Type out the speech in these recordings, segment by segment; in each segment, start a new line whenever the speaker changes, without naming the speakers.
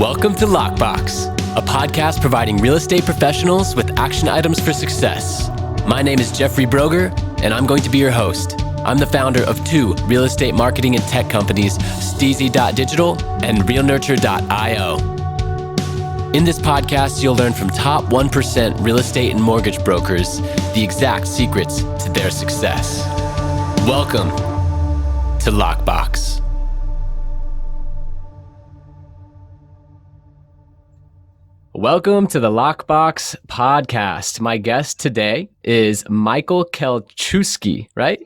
Welcome to Lockbox, a podcast providing real estate professionals with action items for success. My name is Jeffrey Brogger, and I'm going to be your host. I'm the founder of two real estate marketing and tech companies, STEEZY.Digital and realnurture.io. In this podcast, you'll learn from top 1% real estate and mortgage brokers the exact secrets to their success. Welcome to Lockbox. Welcome to the Lockbox podcast. My guest today is Micahel Kelczewski, right?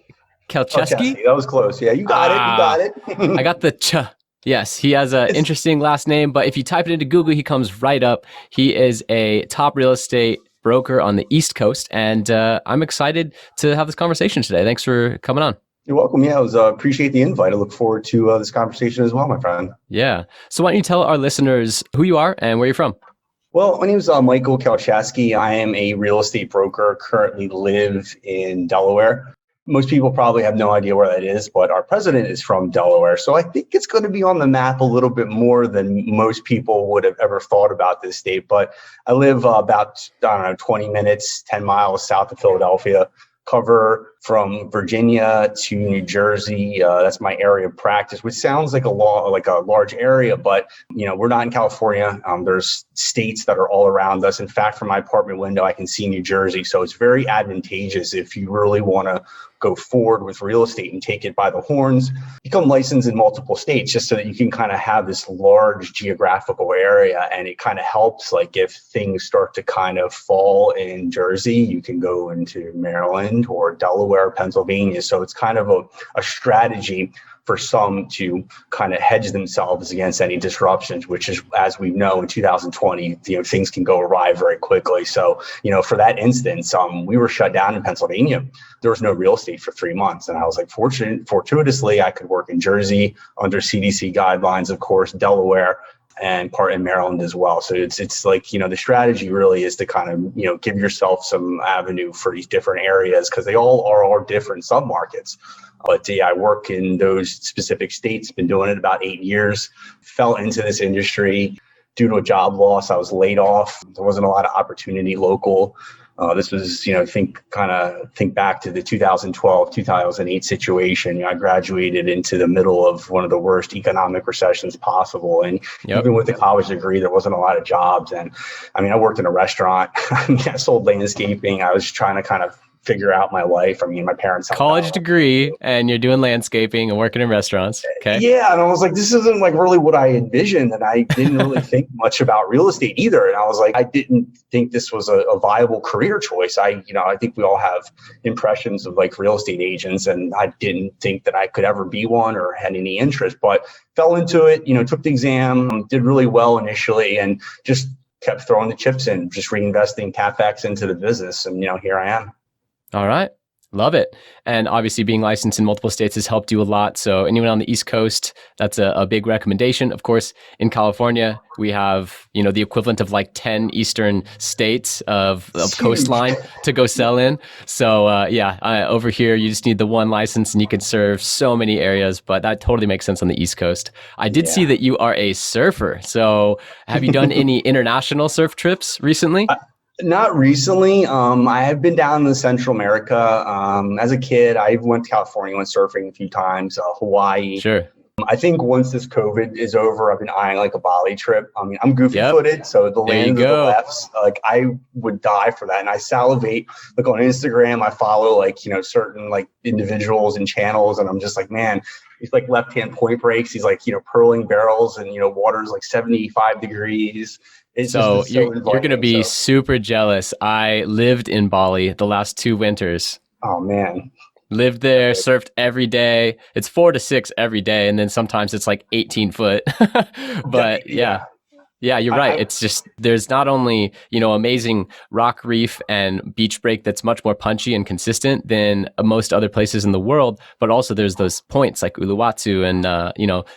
Kelczewski?
That was close. Yeah, you got it.
I got the ch. Yes, he has an interesting last name, but if you type it into Google, he comes right up. He is a top real estate broker on the East Coast, and I'm excited to have this conversation today. Thanks for coming on.
You're welcome. Yeah, I appreciate the invite. I look forward to this conversation as well, my friend.
Yeah. So why don't you tell our listeners who you are and where you're from?
Well, my name is Micahel Kelczewski. I am a real estate broker, currently live in Delaware. Most people probably have no idea where that is, but our president is from Delaware. So I think it's going to be on the map a little bit more than most people would have ever thought about this state. But I live about, 20 minutes, 10 miles south of Philadelphia. Cover from Virginia to New Jersey. That's my area of practice, which sounds like a large area, but we're not in California. There's states that are all around us. In fact, from my apartment window, I can see New Jersey. So it's very advantageous if you really want to go forward with real estate and take it by the horns, become licensed in multiple states just so that you can kind of have this large geographical area. And it kind of helps, like if things start to kind of fall in Jersey, you can go into Maryland or Delaware, Pennsylvania. So it's kind of a strategy for some to kind of hedge themselves against any disruptions, which is, as we know, in 2020, things can go awry very quickly. So, for that instance, we were shut down in Pennsylvania. There was no real estate for 3 months. And I was like, fortuitously, I could work in Jersey under CDC guidelines, of course, Delaware, and part in Maryland as well. So it's like, the strategy really is to kind of, give yourself some avenue for these different areas because they all are different submarkets. But yeah, I work in those specific states, been doing it about 8 years, fell into this industry due to a job loss. I was laid off. There wasn't a lot of opportunity local. This was, think back to the 2012, 2008 situation. I graduated into the middle of one of the worst economic recessions possible. And even with a college degree, there wasn't a lot of jobs. And I worked in a restaurant. I sold landscaping. I was trying to kind of figure out my life. My parents
college degree and you're doing landscaping and working in restaurants. Okay.
Yeah. And I was like, this isn't like really what I envisioned. And I didn't really think much about real estate either. And I was like, I didn't think this was a viable career choice. I think we all have impressions of like real estate agents, and I didn't think that I could ever be one or had any interest, but fell into it, took the exam, did really well initially, and just kept throwing the chips in, just reinvesting CapEx into the business. And, here I am.
All right. Love it. And obviously being licensed in multiple states has helped you a lot. So anyone on the East Coast, that's a big recommendation. Of course, in California, we have, the equivalent of like 10 Eastern states of coastline to go sell in. So over here, you just need the one license and you can serve so many areas, but that totally makes sense on the East Coast. I did see that you are a surfer. So have you done any international surf trips recently?
Not recently. I have been down in Central America. As a kid, I went to California, went surfing a few times, Hawaii.
Sure.
I think once this COVID is over, I've been eyeing like a Bali trip. I'm goofy footed, so the land of the lefts, like I would die for that. And I salivate, like on Instagram, I follow like, certain like individuals and channels. And I'm just like, man, he's like left-hand point breaks. He's like, purling barrels and, water's like 75 degrees.
So you're going to be super jealous. I lived in Bali the last 2 winters.
Oh, man.
Lived there, surfed every day. It's 4 to 6 every day. And then sometimes it's like 18 foot. But yeah, you're right. It's just, there's not only, amazing rock reef and beach break that's much more punchy and consistent than most other places in the world, but also there's those points like Uluwatu and,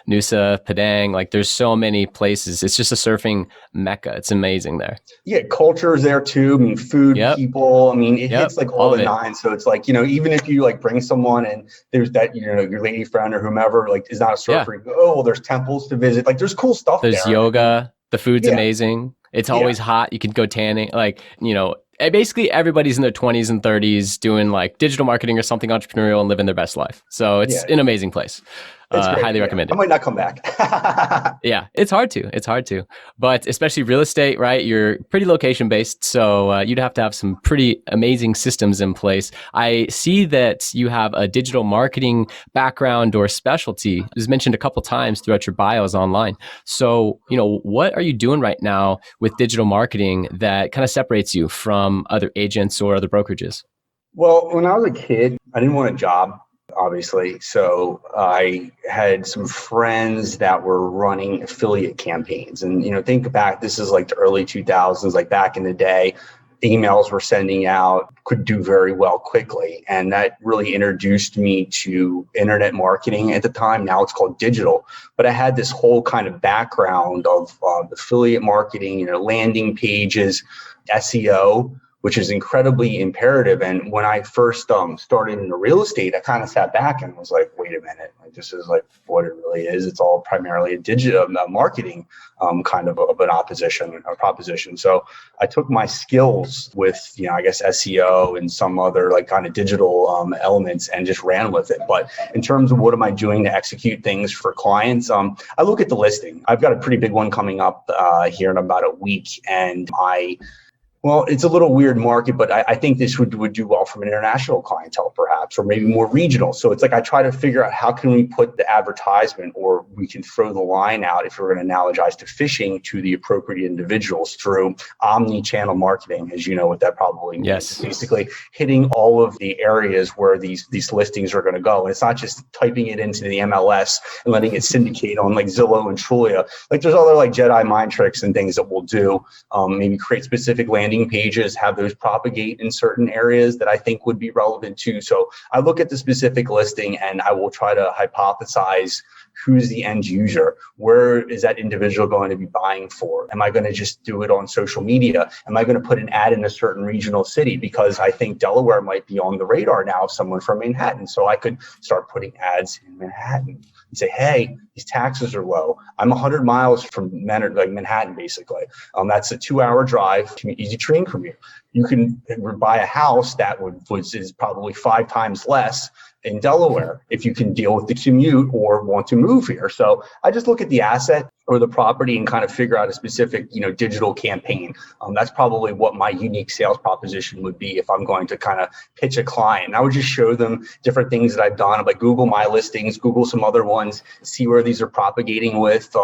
Nusa, Padang. Like there's so many places. It's just a surfing mecca. It's amazing there.
Yeah, culture is there too. Food, people. It hits like all the nine. So it's like, even if you like bring someone and there's that, your lady friend or whomever like is not a surfer, you go, oh, well, there's temples to visit. Like there's cool stuff there.
There's yoga. The food's
Yeah.
amazing. It's
Yeah.
always hot. You can go tanning. Like, basically everybody's in their 20s and 30s doing like digital marketing or something entrepreneurial and living their best life. So it's
Yeah.
an amazing place.
It's great.
Highly
Yeah.
recommend
I
it.
might not come back.
Yeah, it's hard to. It's hard to. But especially real estate, right? You're pretty location based. So you'd have to have some pretty amazing systems in place. I see that you have a digital marketing background or specialty. It was mentioned a couple times throughout your bios online. So, what are you doing right now with digital marketing that kind of separates you from other agents or other brokerages?
Well, when I was a kid, I didn't want a job, obviously. So I had some friends that were running affiliate campaigns. And, think back, this is like the early 2000s, like back in the day, emails were sending out, could do very well quickly. And that really introduced me to internet marketing at the time. Now it's called digital. But I had this whole kind of background of affiliate marketing, landing pages, SEO, which is incredibly imperative. And when I first started in the real estate, I kind of sat back and was like, wait a minute, this is like what it really is. It's all primarily a digital marketing kind of a proposition. So I took my skills with, I guess SEO and some other like kind of digital elements and just ran with it. But in terms of what am I doing to execute things for clients, I look at the listing. I've got a pretty big one coming up here in about a week. And well, it's a little weird market, but I think this would do well from an international clientele, perhaps, or maybe more regional. So it's like I try to figure out how can we put the advertisement, or we can throw the line out, if we're going to analogize to fishing, to the appropriate individuals through omni-channel marketing, as you know what that probably means.
Yes.
It's basically hitting all of the areas where these listings are going to go. And it's not just typing it into the MLS and letting it syndicate on like Zillow and Trulia. Like there's other like Jedi mind tricks and things that we'll do. Maybe create specific landing pages, have those propagate in certain areas that I think would be relevant too. So I look at the specific listing and I will try to hypothesize who's the end user. Where is that individual going to be buying for? Am I going to just do it on social media? Am I going to put an ad in a certain regional city? Because I think Delaware might be on the radar now of someone from Manhattan. So I could start putting ads in Manhattan and say, hey, these taxes are low. I'm 100 miles from Manhattan, basically. That's a 2-hour drive, easy train commute. You can buy a house that is probably 5 times less in Delaware if you can deal with the commute or want to move here. So I just look at the asset or the property and kind of figure out a specific, digital campaign. That's probably what my unique sales proposition would be if I'm going to kind of pitch a client. And I would just show them different things that I've done. Like Google my listings, Google some other ones, see where these are propagating with,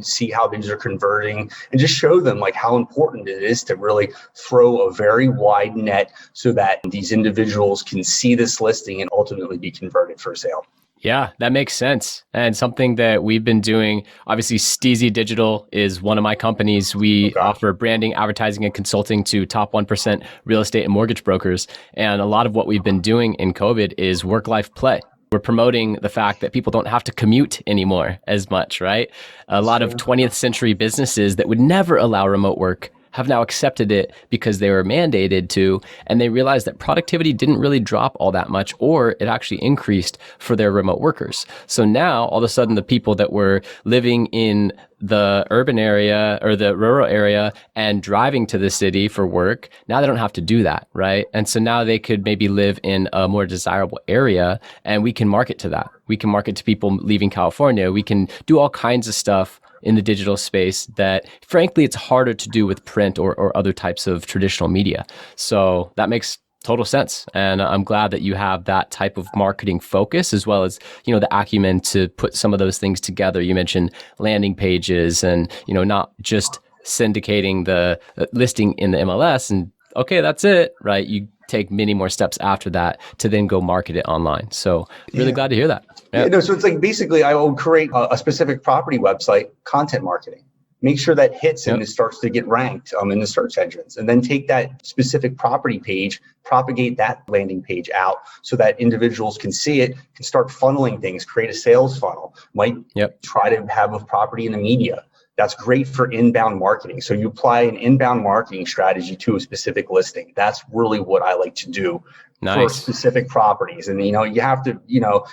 see how these are converting, and just show them like how important it is to really throw a very wide net so that these individuals can see this listing and ultimately be converted for a sale.
Yeah, that makes sense. And something that we've been doing, obviously STEEZY.Digital is one of my companies. We offer branding, advertising, and consulting to top 1% real estate and mortgage brokers. And a lot of what we've been doing in COVID is work-life play. We're promoting the fact that people don't have to commute anymore as much, right? A lot of 20th century businesses that would never allow remote work have now accepted it because they were mandated to, and they realized that productivity didn't really drop all that much, or it actually increased for their remote workers. So now all of a sudden the people that were living in the urban area or the rural area and driving to the city for work, now they don't have to do that, right? And so now they could maybe live in a more desirable area, and we can market to that. We can market to people leaving California. We can do all kinds of stuff in the digital space that frankly it's harder to do with print or other types of traditional media. So that makes total sense. And I'm glad that you have that type of marketing focus, as well as, the acumen to put some of those things together. You mentioned landing pages and, not just syndicating the listing in the MLS and okay, that's it, right? You take many more steps after that to then go market it online. So really glad to hear that.
Yeah. So it's like basically I will create a specific property website, content marketing, make sure that hits and it starts to get ranked in the search engines, and then take that specific property page, propagate that landing page out so that individuals can see it, can start funneling things, create a sales funnel, might try to have a property in the media. That's great for inbound marketing. So you apply an inbound marketing strategy to a specific listing. That's really what I like to do for specific properties. And, you have to,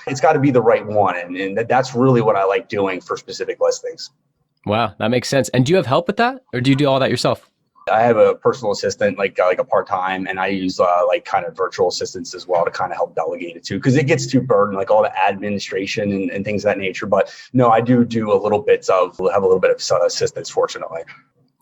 it's got to be the right one. And that's really what I like doing for specific listings.
Wow, that makes sense. And do you have help with that, or do you do all that yourself?
I have a personal assistant, like a part-time, and I use like kind of virtual assistants as well to kind of help delegate it too, because it gets too burdened, like all the administration and things of that nature. But no, I do a little bit of, have a little bit of assistance, fortunately.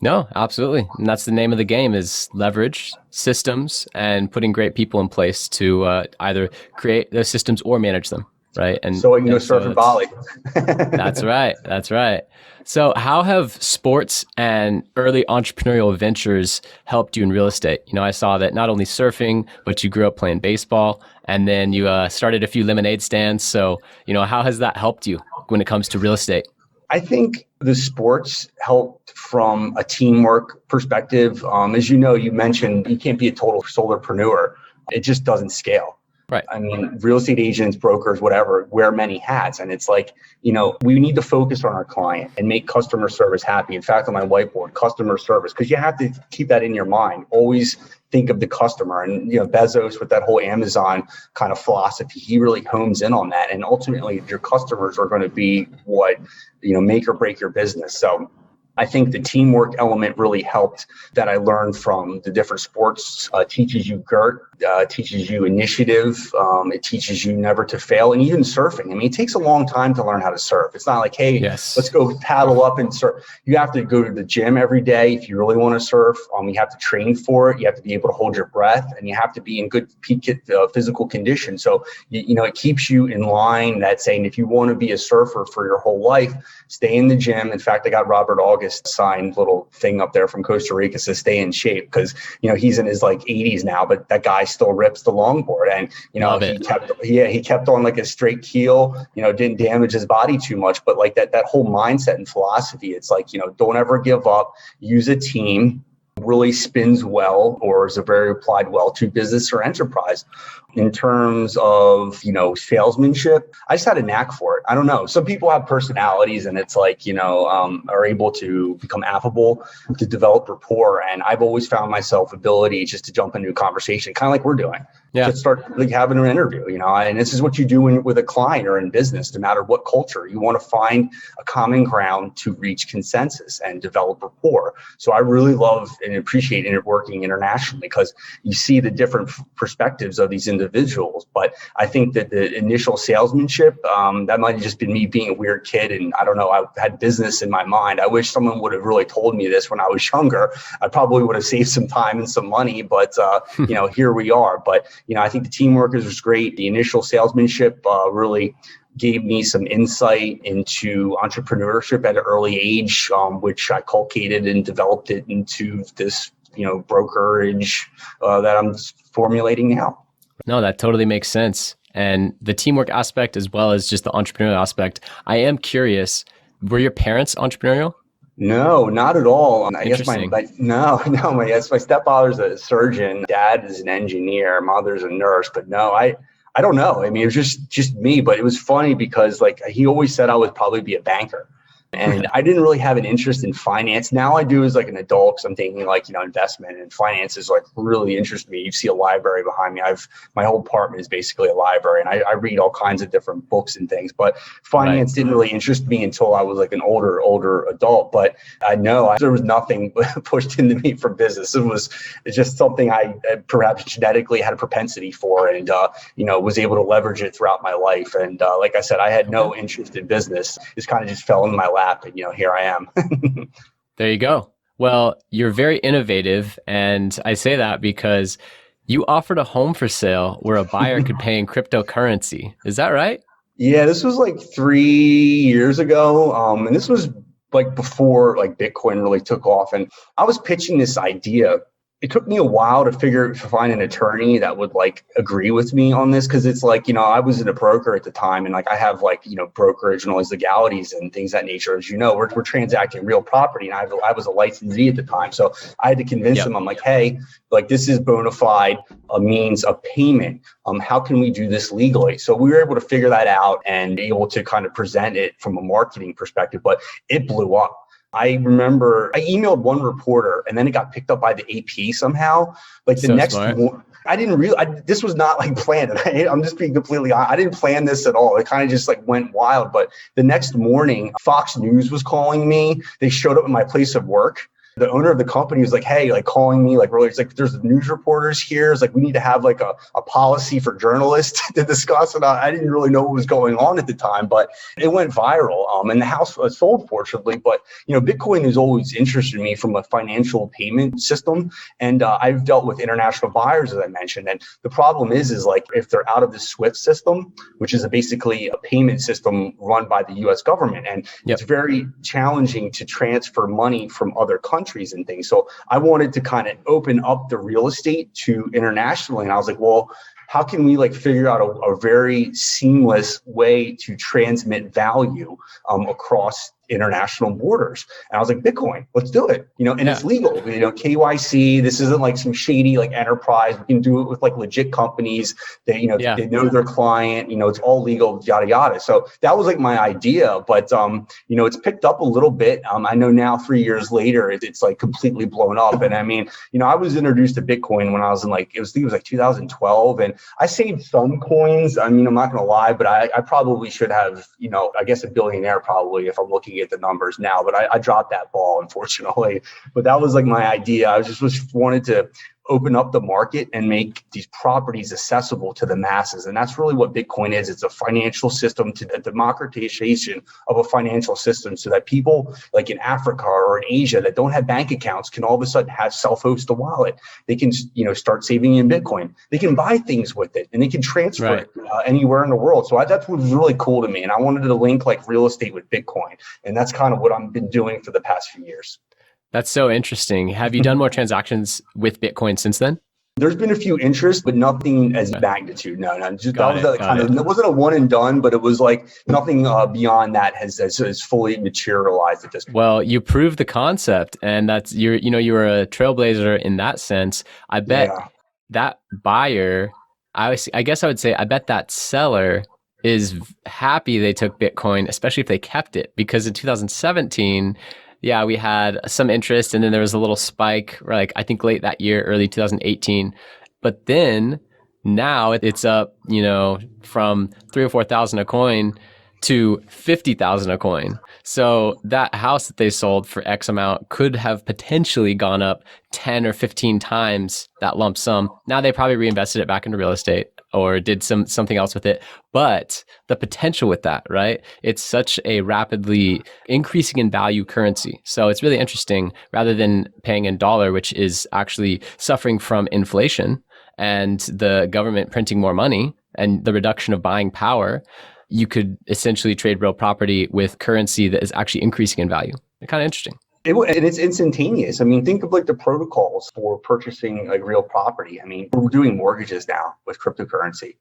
No, absolutely. And that's the name of the game, is leverage systems and putting great people in place to either create those systems or manage them. Right. And
so I can go surf in Bali.
That's right. That's right. So how have sports and early entrepreneurial ventures helped you in real estate? You know, I saw that not only surfing, but you grew up playing baseball, and then you started a few lemonade stands. So, you know, how has that helped you when it comes to real estate?
I think the sports helped from a teamwork perspective. As you know, you mentioned you can't be a total solopreneur. It just doesn't scale.
Right.
I mean, real estate agents, brokers, whatever, wear many hats. And it's like, you know, we need to focus on our client and make customer service happy. In fact, on my whiteboard, customer service, because you have to keep that in your mind. Always think of the customer. And, you know, Bezos with that whole Amazon kind of philosophy, he really hones in on that. And ultimately, your customers are going to be what, you know, make or break your business. So I think the teamwork element really helped that I learned from the different sports. Teaches you GERT, teaches you initiative. It teaches you never to fail. And even surfing. I mean, it takes a long time to learn how to surf. It's not like, hey, let's go paddle up and surf. You have to go to the gym every day if you really want to surf. You have to train for it. You have to be able to hold your breath, and you have to be in good peak physical condition. So, you know, it keeps you in line. That's saying if you want to be a surfer for your whole life, stay in the gym. In fact, I got Robert August signed little thing up there from Costa Rica, says stay in shape, because, you know, he's in his like 80s now, but that guy still rips the longboard. And, you know, he kept on like a straight keel, you know, didn't damage his body too much. But like that whole mindset and philosophy, it's like, you know, don't ever give up, use a team, really spins well, or is a very applied well to business or enterprise. In terms of, you know, salesmanship, I just had a knack for it. I don't know. Some people have personalities, and it's like, you know, are able to become affable, to develop rapport. And I've always found myself ability just to jump into a conversation, kind of like we're doing. Yeah. To start like having an interview, you know, and this is what you do with a client or in business, no matter what culture. You want to find a common ground to reach consensus and develop rapport. So I really love and appreciate working internationally, because you see the different perspectives of these individuals. But I think that the initial salesmanship, that might have just been me being a weird kid. And I don't know, I had business in my mind. I wish someone would have really told me this when I was younger. I probably would have saved some time and some money, but you know, here we are. But, you know, I think the teamwork was great. The initial salesmanship really gave me some insight into entrepreneurship at an early age, which I cultivated and developed it into this, you know, brokerage that I'm formulating now.
No, that totally makes sense. And the teamwork aspect, as well as just the entrepreneurial aspect, I am curious, were your parents entrepreneurial?
No, not at all. I guess my stepfather's a surgeon, dad is an engineer, mother's a nurse, but no, I don't know. I mean, it was just me, but it was funny because like he always said I would probably be a banker. And I didn't really have an interest in finance. Now I do as like an adult, because I'm thinking like, you know, investment and finances like really interest me. You see a library behind me. My whole apartment is basically a library, and I read all kinds of different books and things. But finance didn't really interest me until I was like an older adult. But I know there was nothing pushed into me for business. It's just something I perhaps genetically had a propensity for, and you know, was able to leverage it throughout my life. And like I said, I had no interest in business. This kind of just fell into my lap. And, you know, here I am.
There you go. Well, you're very innovative. And I say that because you offered a home for sale where a buyer could pay in cryptocurrency. Is that right?
Yeah, this was like 3 years ago. And this was like before like Bitcoin really took off. And I was pitching this idea. It took me a while to find an attorney that would like agree with me on this, because it's like, you know, I was in a broker at the time, and like I have like, you know, brokerage and all these legalities and things of that nature. As you know, we're transacting real property, and I was a licensee at the time, so I had to convince them. I'm like, hey, like this is bona fide a means of payment. How can we do this legally? So we were able to figure that out and able to kind of present it from a marketing perspective, but it blew up. I remember I emailed one reporter and then it got picked up by the AP somehow. Like the
So
next
smart.
I didn't realize this was not like planned. I'm just being completely honest. I didn't plan this at all. It kind of just like went wild. But the next morning, Fox News was calling me. They showed up at my place of work. The owner of the company was like, hey, like calling me, like really, it's like, there's news reporters here. It's like, we need to have like a policy for journalists to discuss. And I didn't really know what was going on at the time, but it went viral. And the house was sold, fortunately. But, Bitcoin has always interested me from a financial payment system. And I've dealt with international buyers, as I mentioned. And the problem is like, if they're out of the SWIFT system, which is basically a payment system run by the US government, and it's very challenging to transfer money from other countries and things. So I wanted to kind of open up the real estate to internationally. And I was like, well, how can we like figure out a very seamless way to transmit value across international borders? And I was like, Bitcoin, let's do it. And it's legal, KYC. This isn't like some shady like enterprise. We can do it with like legit companies that, they know their client, it's all legal, yada, yada. So that was like my idea, but, it's picked up a little bit. I know now 3 years later, it's like completely blown up. And I mean, I was introduced to Bitcoin when I was in I think it was like 2012, and I saved some coins. I mean, I'm not going to lie, but I probably should have, I guess a billionaire probably if I'm looking at the numbers now, but I dropped that ball, unfortunately. But that was like my idea. I just wanted to open up the market and make these properties accessible to the masses. And that's really what Bitcoin is. It's a financial system, to the democratization of a financial system, so that people like in Africa or in Asia that don't have bank accounts can all of a sudden have self-host a wallet. They can, start saving in Bitcoin. They can buy things with it and they can transfer it anywhere in the world. So that's what was really cool to me. And I wanted to link like real estate with Bitcoin. And that's kind of what I've been doing for the past few years.
That's so interesting. Have you done more transactions with Bitcoin since then?
There's been a few interests, but nothing as magnitude. No. Just that was it wasn't a one and done, but it was like nothing beyond that has fully materialized at this point.
Well, you proved the concept, and that's you were a trailblazer in that sense. I bet that buyer, I guess I would say, I bet that seller is happy they took Bitcoin, especially if they kept it, because in 2017. Yeah, we had some interest, and then there was a little spike, like I think late that year, early 2018. But then now it's up, from 3,000 or 4,000 a coin to 50,000 a coin. So that house that they sold for X amount could have potentially gone up 10 or 15 times that lump sum. Now they probably reinvested it back into real estate or did something else with it. But the potential with that, right? It's such a rapidly increasing in value currency. So it's really interesting, rather than paying in dollar, which is actually suffering from inflation and the government printing more money and the reduction of buying power, you could essentially trade real property with currency that is actually increasing in value. It's kind of interesting.
And it's instantaneous. I mean, think of like the protocols for purchasing like real property. I mean, we're doing mortgages now with cryptocurrency.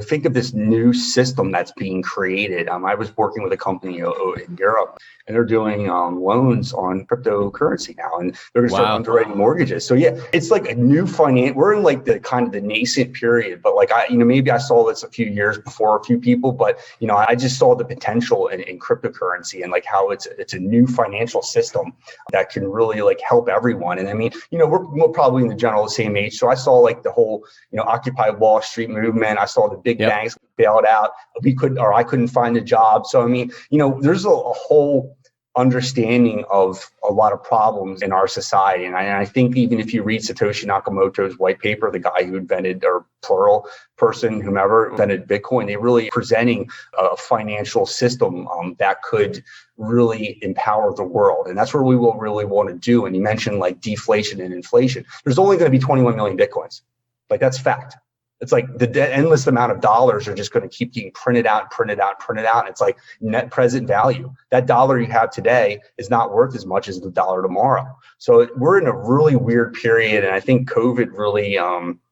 Think of this new system that's being created. I was working with a company in Europe, and they're doing loans on cryptocurrency now, and they're going to start underwriting mortgages. So yeah, it's like a new we're in like the kind of the nascent period, but like maybe I saw this a few years before a few people, but I just saw the potential in cryptocurrency and like how it's a new financial system that can really like help everyone. And I mean, we're probably in the general same age. So I saw like the whole, Occupy Wall Street movement. I saw the big banks bailed out. I couldn't find a job. So, I mean, there's a whole understanding of a lot of problems in our society. And I think even if you read Satoshi Nakamoto's white paper, the guy who invented, or plural person, whomever invented Bitcoin, they really presenting a financial system that could really empower the world. And that's what we will really want to do. And you mentioned like deflation and inflation. There's only going to be 21 million Bitcoins. Like that's fact. It's like the endless amount of dollars are just going to keep getting printed out. It's like net present value. That dollar you have today is not worth as much as the dollar tomorrow. So we're in a really weird period. And I think COVID really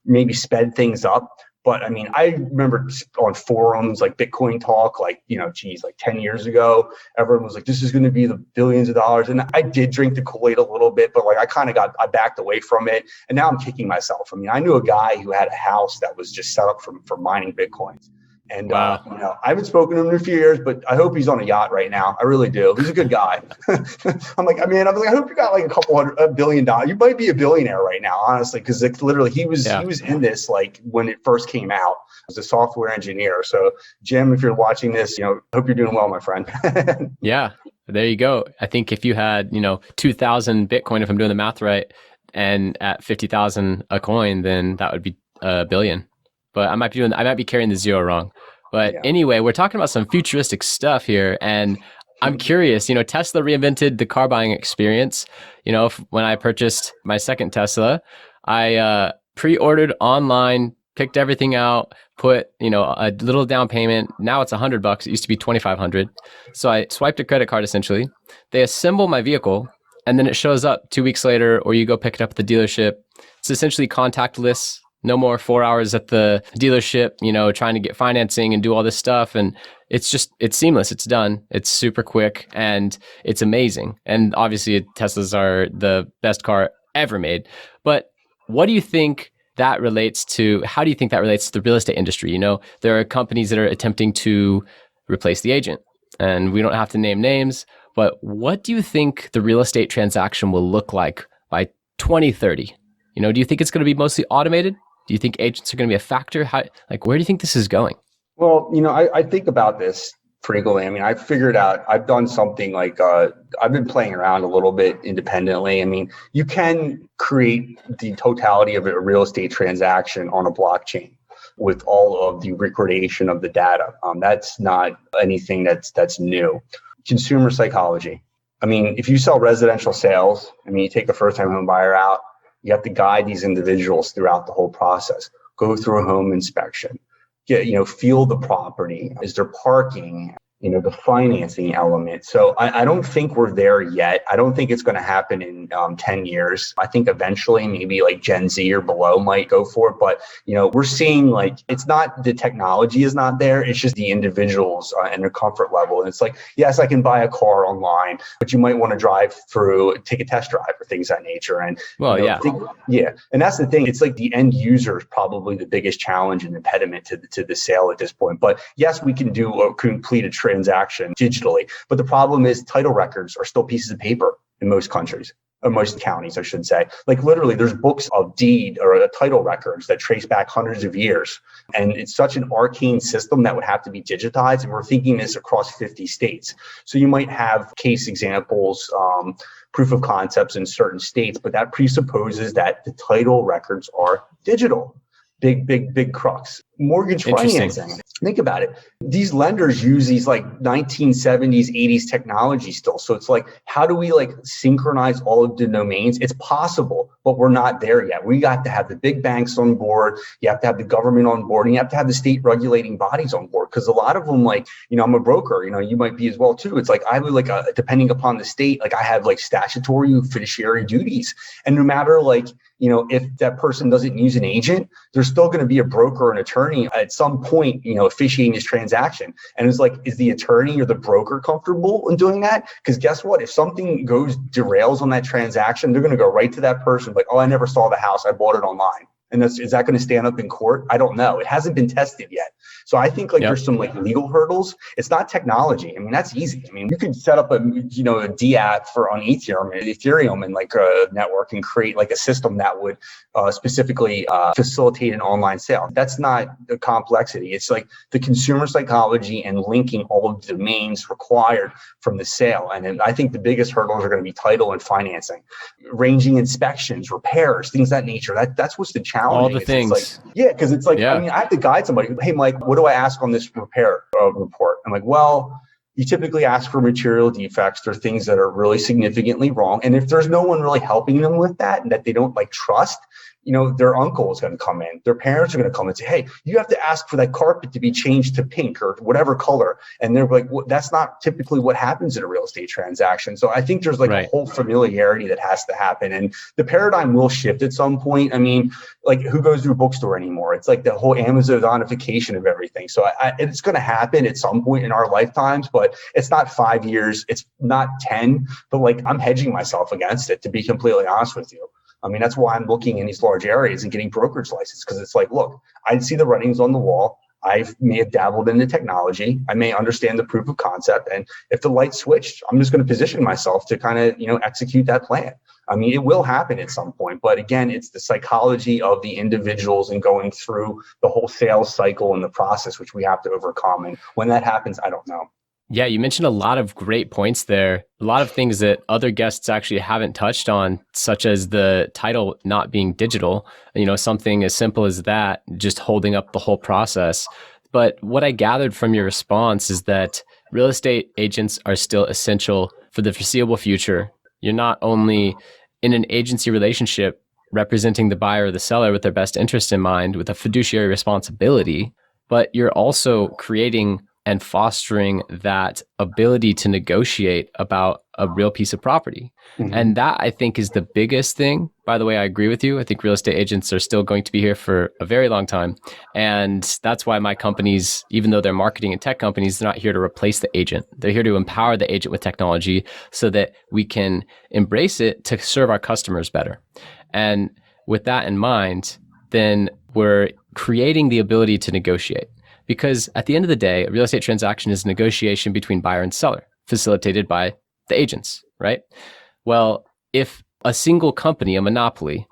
maybe sped things up. But I mean, I remember on forums like Bitcoin Talk, like, like 10 years ago, everyone was like, this is going to be the billions of dollars. And I did drink the Kool-Aid a little bit, but like I backed away from it. And now I'm kicking myself. I mean, I knew a guy who had a house that was just set up for mining Bitcoins. And,
Wow.
I haven't spoken to him in a few years, but I hope he's on a yacht right now. I really do. He's a good guy. I'm like, I hope you got like $200 billion. You might be a billionaire right now, honestly, because it's literally he was in this like when it first came out as a software engineer. So, Jim, if you're watching this, hope you're doing well, my friend.
Yeah, there you go. I think if you had, 2,000 Bitcoin, if I'm doing the math right, and at 50,000 a coin, then that would be a billion. But I might be carrying the zero wrong. But anyway, we're talking about some futuristic stuff here, and I'm curious. Tesla reinvented the car buying experience. When I purchased my second Tesla, I pre-ordered online, picked everything out, put a little down payment. Now it's $100. It used to be $2,500. So I swiped a credit card essentially. They assemble my vehicle, and then it shows up 2 weeks later, or you go pick it up at the dealership. It's essentially contactless. No more 4 hours at the dealership, trying to get financing and do all this stuff. And it's seamless. It's done. It's super quick and it's amazing. And obviously Teslas are the best car ever made. But how do you think that relates to the real estate industry? There are companies that are attempting to replace the agent, and we don't have to name names, but what do you think the real estate transaction will look like by 2030? Do you think it's going to be mostly automated? Do you think agents are going to be a factor? Where do you think this is going?
Well, I think about this frequently. I figured out, I've done something like, I've been playing around a little bit independently. You can create the totality of a real estate transaction on a blockchain with all of the recordation of the data. That's not anything that's new. Consumer psychology. If you sell residential sales, you take a first-time home buyer out, you have to guide these individuals throughout the whole process. Go through a home inspection, feel the property. Is there parking? The financing element. So I don't think we're there yet. I don't think it's going to happen in 10 years. I think eventually maybe like Gen Z or below might go for it. But, we're seeing it's not the technology is not there. It's just the individuals and their comfort level. And it's like, yes, I can buy a car online, but you might want to take a test drive or things of that nature. And and that's the thing. It's like the end user is probably the biggest challenge and impediment to the sale at this point. But yes, we can do a completed transaction digitally. But the problem is title records are still pieces of paper in most countries, or most counties, I should say. Literally, there's books of deed or title records that trace back hundreds of years. And it's such an arcane system that would have to be digitized. And we're thinking this across 50 states. So you might have case examples, proof of concepts in certain states, but that presupposes that the title records are digital. Big crux. Mortgage financing. Think about it. These lenders use these 1970s, 80s technology still. So it's how do we synchronize all of the domains? It's possible, but we're not there yet. We got to have the big banks on board. You have to have the government on board, and you have to have the state regulating bodies on board. Because a lot of them, I'm a broker, you might be as well too. It's I would depending upon the state, I have statutory fiduciary duties. And no matter if that person doesn't use an agent, there's still going to be a broker or an attorney at some point, officiating this transaction. And it's is the attorney or the broker comfortable in doing that? Because guess what? If something derails on that transaction, they're going to go right to that person, I never saw the house. I bought it online. And is that going to stand up in court? I don't know. It hasn't been tested yet. So I think there's some legal hurdles. It's not technology. That's easy. You could set up a DApp on Ethereum and a network and create a system that would specifically facilitate an online sale. That's not the complexity. It's the consumer psychology and linking all of the domains required from the sale. And then I think the biggest hurdles are going to be title and financing, ranging inspections, repairs, things of that nature. That's what's the challenge.
All the things.
Because it's I have to guide somebody. Hey, Mike, what do I ask on this repair report? I'm well, you typically ask for material defects or things that are really significantly wrong. And if there's no one really helping them with that and that they don't trust, their uncle is going to come in, their parents are going to come and say, hey, you have to ask for that carpet to be changed to pink or whatever color. And they're well, that's not typically what happens in a real estate transaction. So I think there's a whole familiarity that has to happen. And the paradigm will shift at some point. Who goes to a bookstore anymore? It's the whole Amazonification of everything. So it's going to happen at some point in our lifetimes, but it's not 5 years. It's not 10, but I'm hedging myself against it, to be completely honest with you. That's why I'm looking in these large areas and getting brokerage license, because it's look, I see the writings on the wall. I may have dabbled in the technology. I may understand the proof of concept. And if the light switched, I'm just going to position myself to kind of, execute that plan. I mean, it will happen at some point. But again, it's the psychology of the individuals and going through the whole sales cycle and the process, which we have to overcome. And when that happens, I don't know.
Yeah, you mentioned a lot of great points there. A lot of things that other guests actually haven't touched on, such as the title not being digital, something as simple as that, just holding up the whole process. But what I gathered from your response is that real estate agents are still essential for the foreseeable future. You're not only in an agency relationship representing the buyer or the seller with their best interest in mind with a fiduciary responsibility, but you're also creating and fostering that ability to negotiate about a real piece of property. Mm-hmm. And that, I think, is the biggest thing. By the way, I agree with you. I think real estate agents are still going to be here for a very long time. And that's why my companies, even though they're marketing and tech companies, they're not here to replace the agent. They're here to empower the agent with technology so that we can embrace it to serve our customers better. And with that in mind, then we're creating the ability to negotiate. Because at the end of the day, a real estate transaction is a negotiation between buyer and seller, facilitated by the agents, right? Well, if a single company, a monopoly,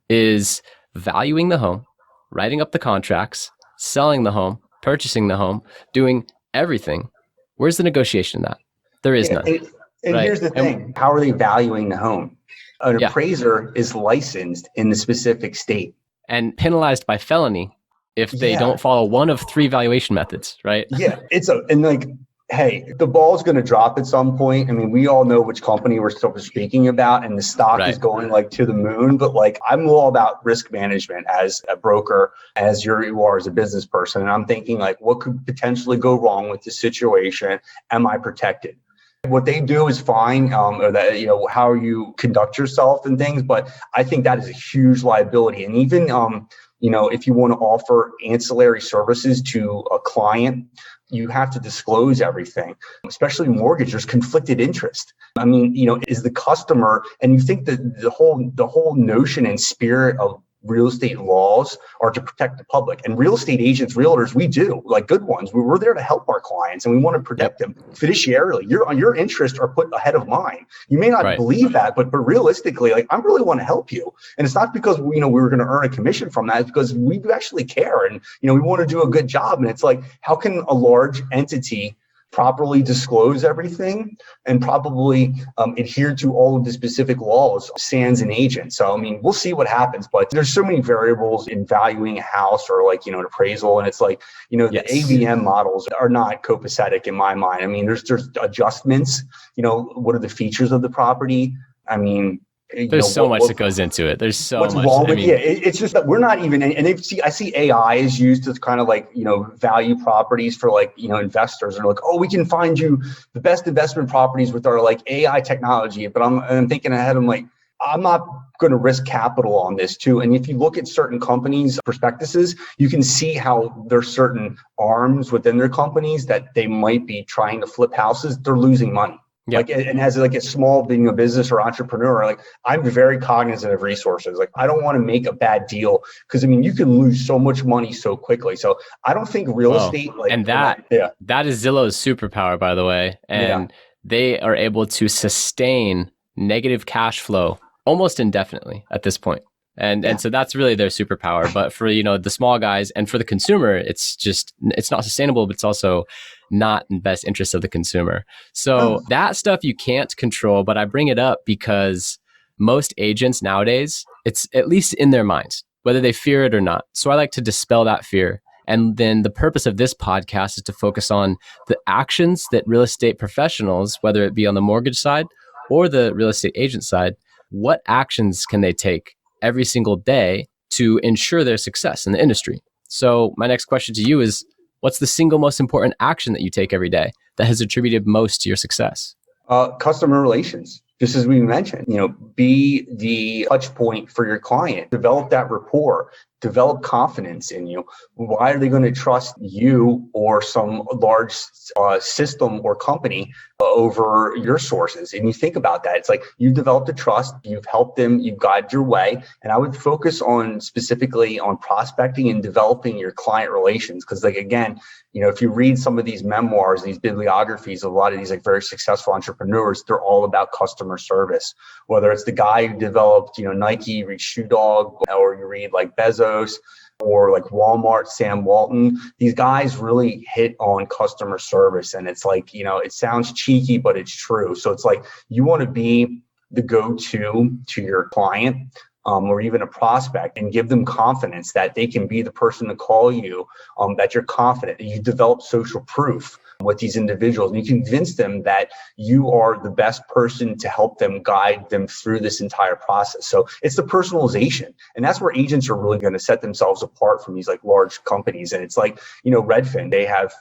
is valuing the home, writing up the contracts, selling the home, purchasing the home, doing everything, where's the negotiation in that? There is none.
And right? Here's the thing. How are they valuing the home? An appraiser is licensed in the specific state.
And penalized by felony if they don't follow one of three valuation methods, right?
Yeah, hey, the ball's going to drop at some point. I mean, we all know which company we're still speaking about, and the stock is going to the moon. But I'm all about risk management as a broker, as you are as a business person. And I'm thinking what could potentially go wrong with this situation? Am I protected? What they do is fine, or that, how you conduct yourself and things. But I think that is a huge liability. And even, if you want to offer ancillary services to a client, you have to disclose everything, especially mortgage. There's conflicted interest. I mean, is the customer, and you think that the whole notion and spirit of real estate laws are to protect the public, and real estate agents, realtors, we do, good ones. We're there to help our clients, and we want to protect them fiduciarily. Your interests are put ahead of mine. You may not believe that, but realistically, I really want to help you. And it's not because we were going to earn a commission from that. It's because we actually care, and we want to do a good job. And it's how can a large entity properly disclose everything and probably adhere to all of the specific laws, sans an agent? So, I mean, we'll see what happens, but there's so many variables in valuing a house or an appraisal. And it's the AVM models are not copacetic in my mind. I mean, there's adjustments, what are the features of the property? I mean,
there's so much that goes into it. There's so much.
Wrong with, it's just that we're not even, and I see AI is used to kind of value properties for investors, and we can find you the best investment properties with our AI technology. But I'm thinking ahead. I'm not going to risk capital on this too. And if you look at certain companies' prospectuses, you can see how there's certain arms within their companies that they might be trying to flip houses. They're losing money. Yep. And as a small business or entrepreneur, I'm very cognizant of resources. I don't want to make a bad deal because you can lose so much money so quickly. So I don't think real estate
that is Zillow's superpower, by the way. And they are able to sustain negative cash flow almost indefinitely at this point. And so that's really their superpower. But for the small guys and for the consumer, it's not sustainable, but it's also not in best interest of the consumer. So that stuff you can't control, but I bring it up because most agents nowadays, it's at least in their minds, whether they fear it or not. So I like to dispel that fear. And then the purpose of this podcast is to focus on the actions that real estate professionals, whether it be on the mortgage side or the real estate agent side, what actions can they take every single day to ensure their success in the industry? So my next question to you is, what's the single most important action that you take every day that has attributed most to your success?
Customer relations. Just as we mentioned, be the touch point for your client, develop that rapport, develop confidence in you. Why are they going to trust you or some large system or company over your sources? And you think about that. It's like you've developed a trust, you've helped them, you've guided your way. And I would focus on specifically on prospecting and developing your client relations. Because like, again, if you read some of these memoirs, these bibliographies of a lot of these like very successful entrepreneurs, they're all about customer service. Whether it's the guy who developed, Nike, you read Shoe Dog, or you read like Bezos, or like Walmart, Sam Walton, these guys really hit on customer service. And it's like, it sounds cheeky, but it's true. So it's like, you want to be the go-to to your client, or even a prospect, and give them confidence that they can be the person to call you, that you're confident, that you develop social proof with these individuals. And you convince them that you are the best person to help them guide them through this entire process. So it's the personalization. And that's where agents are really going to set themselves apart from these like large companies. And it's like, Redfin, they have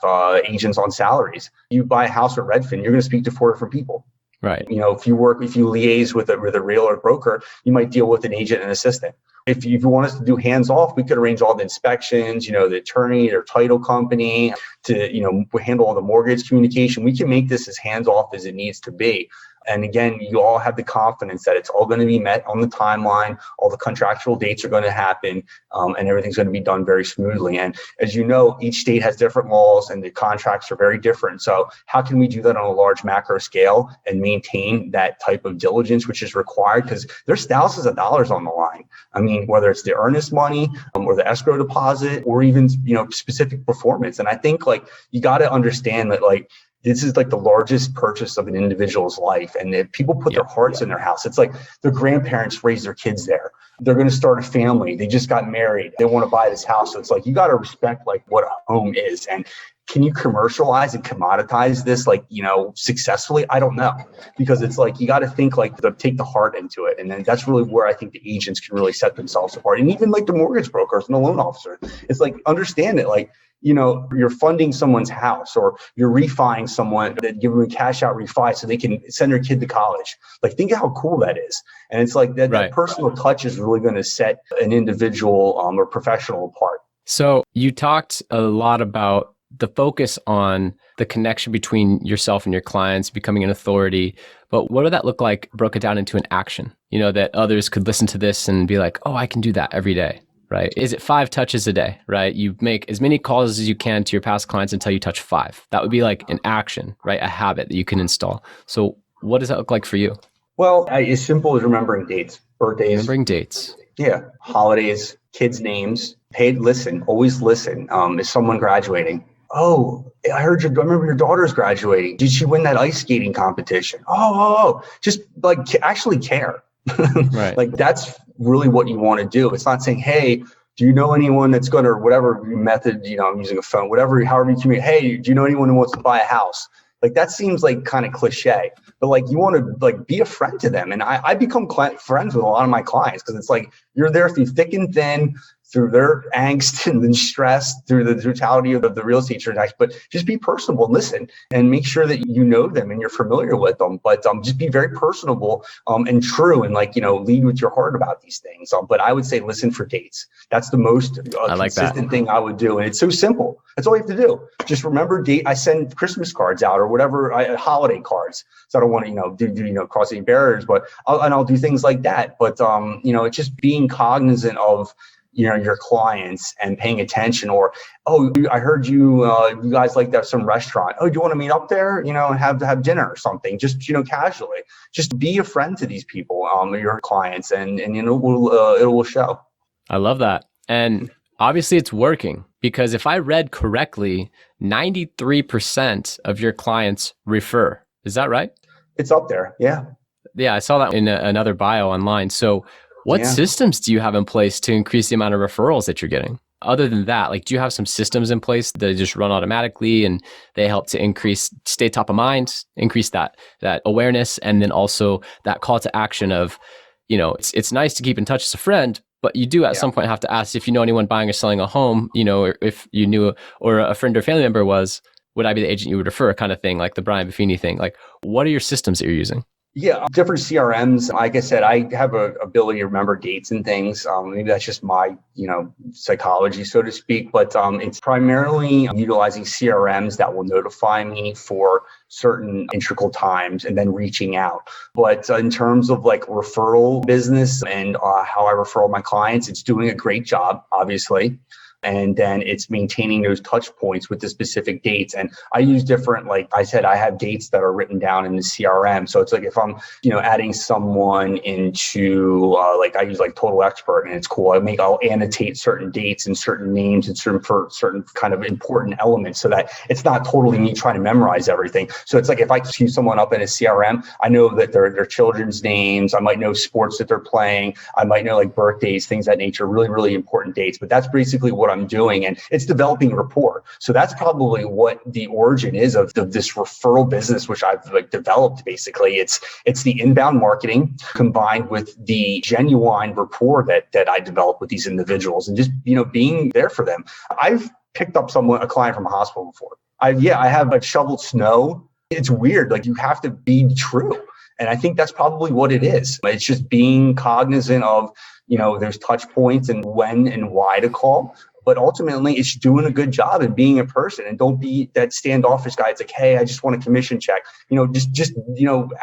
agents on salaries. You buy a house at Redfin, you're going to speak to 4 different people.
Right.
If you liaise with a real or broker, you might deal with an agent and assistant. If you want us to do hands off, we could arrange all the inspections, the attorney or title company to, handle all the mortgage communication. We can make this as hands off as it needs to be. And again, you all have the confidence that it's all going to be met on the timeline, all the contractual dates are going to happen, and everything's going to be done very smoothly. And as you know, each state has different laws and the contracts are very different. So how can we do that on a large macro scale and maintain that type of diligence, which is required? Because there's thousands of dollars on the line. I mean, whether it's the earnest money or the escrow deposit or even, specific performance. And I think like you got to understand that like, this is like the largest purchase of an individual's life. And if people put their hearts in their house, it's like their grandparents raised their kids there. They're going to start a family. They just got married. They want to buy this house. So it's like, you got to respect like what a home is. And can you commercialize and commoditize this like, successfully? I don't know, because it's like, you got to think like take the heart into it. And then that's really where I think the agents can really set themselves apart. And even like the mortgage brokers and the loan officer, it's like, understand it. Like, you're funding someone's house or you're refining someone, that give them a cash out refi so they can send their kid to college. Like, think of how cool that is. And it's like that, that personal touch is really going to set an individual or professional apart.
So you talked a lot about the focus on the connection between yourself and your clients, becoming an authority. But what would that look like, broke it down into an action, that others could listen to this and be like, oh, I can do that every day. Right? Is it 5 touches a day, right? You make as many calls as you can to your past clients until you touch 5. That would be like an action, right? A habit that you can install. So what does that look like for you?
Well, as simple as remembering dates, birthdays.
Remembering dates.
Yeah. Holidays, kids' names. Always listen. Is someone graduating? Oh, I remember your daughter's graduating. Did she win that ice skating competition? Oh. Just like actually care.
Right.
Like that's really what you want to do. It's not saying, hey, do you know anyone that's going to, whatever method, I'm using a phone, however you communicate, hey, do you know anyone who wants to buy a house? Like that seems like kind of cliche, but like you want to like be a friend to them. And I become friends with a lot of my clients because it's like you're there through thick and thin, through their angst and then stress, through the brutality of the real estate transaction. But just be personable and listen and make sure that you know them and you're familiar with them. But just be very personable and true and like, lead with your heart about these things. But I would say listen for dates. That's the most consistent thing I would do. And it's so simple. That's all you have to do. Just remember date. I send Christmas cards out or whatever, holiday cards. So I don't want to, do cross any barriers, but I'll do things like that. But, it's just being cognizant of, your clients and paying attention or, oh, I heard you guys like to have some restaurant. Oh, do you want to meet up there, and have dinner or something? Just, casually, just be a friend to these people, your clients and it will show.
I love that. And obviously it's working because if I read correctly, 93% of your clients refer. Is that right?
It's up there. Yeah.
Yeah. I saw that in another bio online. So what systems do you have in place to increase the amount of referrals that you're getting? Other than that, like, do you have some systems in place that just run automatically and they help to stay top of mind, increase that awareness, and then also that call to action of, it's nice to keep in touch as a friend, but you do at some point have to ask if you know anyone buying or selling a home, or if you knew, or a friend or family member would I be the agent you would refer, kind of thing, like the Brian Buffini thing. Like, what are your systems that you're using?
Yeah, different CRMs. Like I said, I have a ability to remember dates and things. Maybe that's just my, psychology, so to speak. But it's primarily utilizing CRMs that will notify me for certain integral times and then reaching out. But in terms of like referral business and how I refer my clients, it's doing a great job, obviously. And then it's maintaining those touch points with the specific dates. And I use different, like I said, I have dates that are written down in the CRM. So it's like if I'm, adding someone into like I use like Total Expert and it's cool. I'll annotate certain dates and certain names and certain kind of important elements so that it's not totally me trying to memorize everything. So it's like if I queue someone up in a CRM, I know that their children's names. I might know sports that they're playing. I might know like birthdays, things of that nature, really, really important dates. But that's basically what I'm doing, and it's developing rapport. So that's probably what the origin is of this referral business, which I've like developed. Basically, it's the inbound marketing combined with the genuine rapport that I develop with these individuals, and just being there for them. I've picked up a client from a hospital before. I have like shoveled snow. It's weird. Like you have to be true. And I think that's probably what it is. It's just being cognizant of, there's touch points and when and why to call. But ultimately, it's doing a good job and being a person, and don't be that standoffish guy. It's like, hey, I just want a commission check. Just